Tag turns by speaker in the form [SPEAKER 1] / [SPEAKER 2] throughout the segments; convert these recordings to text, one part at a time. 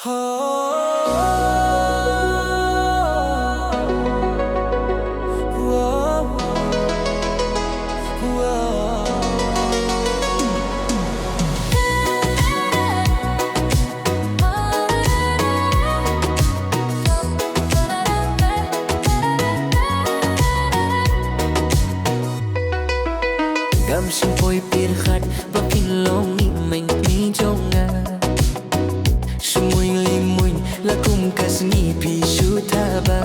[SPEAKER 1] Ngam shem pyrkhat bakilong ni main mi jonga Shumuin limuin lakum kasni pi shutaba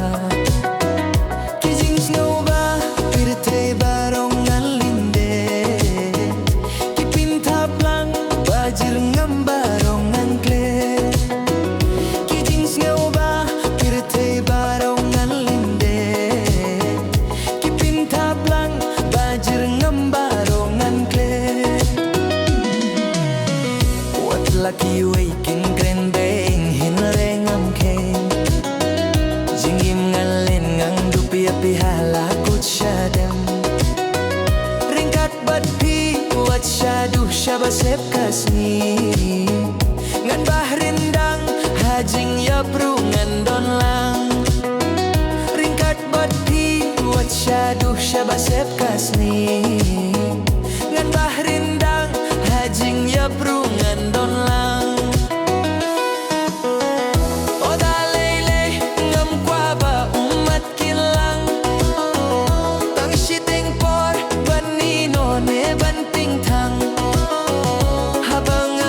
[SPEAKER 1] Kijing snow ba pirte barong alinde Kipinta plang bajir ngam barong angkle Kijing snow ba pirte barong alinde Kipinta plang bajir ngam Lucky waking grand bang hin reng am keng Jingim ngalen ngang dupi api hala kut shadam Ringkat bat pi wat shadu shabasep kasni Ngan bahrin dang hajing ya prungan don lang Ringkat bat pi wat shadu shabasep kasni Ngan bahrin dang hajing ya prungan don lang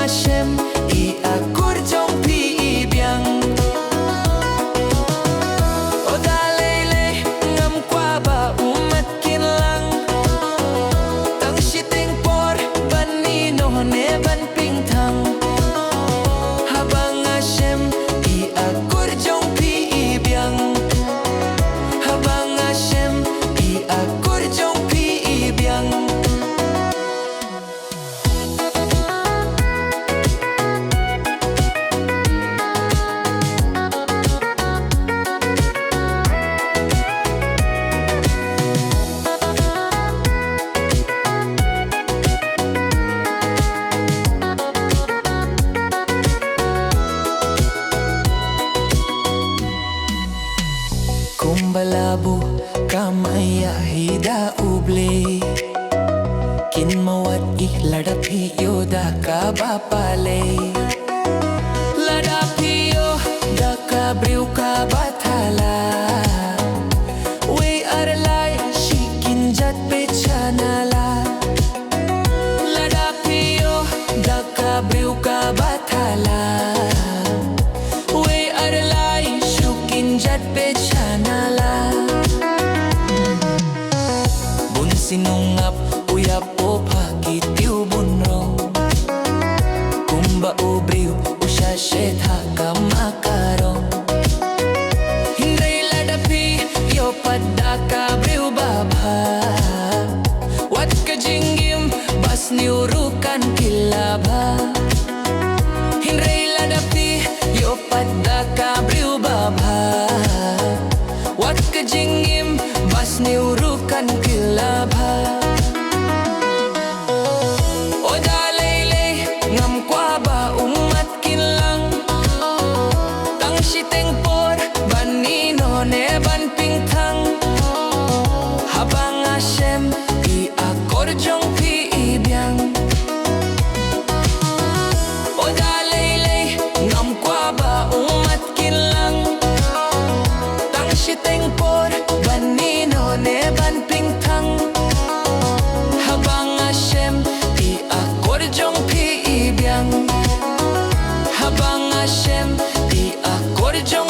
[SPEAKER 1] shem I akur jong pi biang O dalele ngam kwa ba umat kinlang Tang shiteng por bani no ne ban ping thang Habang shem I akur jong pi biang Habang shem I akur jong pi biang Kumbalabu kamaya hida uble Kin mawat ladapi yoda ka bapale Ladapi yo da ka briu ka bathala We arlai shikin jat pechanala Ladapi yo da ka briu ka bathala We arlai shikin jat pechanala Bun sinungap uyap o pakitiu bunro Kumba ubriu usha shetha kamakarong Hindray ladapi yo padda ka briu baba Wat ka jingim bas niurukan kilaba Hindray ladapi yo padda ka briu baba Wat ka jingim bas niurukan kilaba O dalele ngam kwa ba umat kinlang Tang shiteng por bani no ne ban ping thang Habang shem I akor jong pi biang O dalele ngam kwa ba umat kinlang Tang shiteng por bani no ne ban ping thang Habang shem I akor jong pi biang Habang shem I akor jong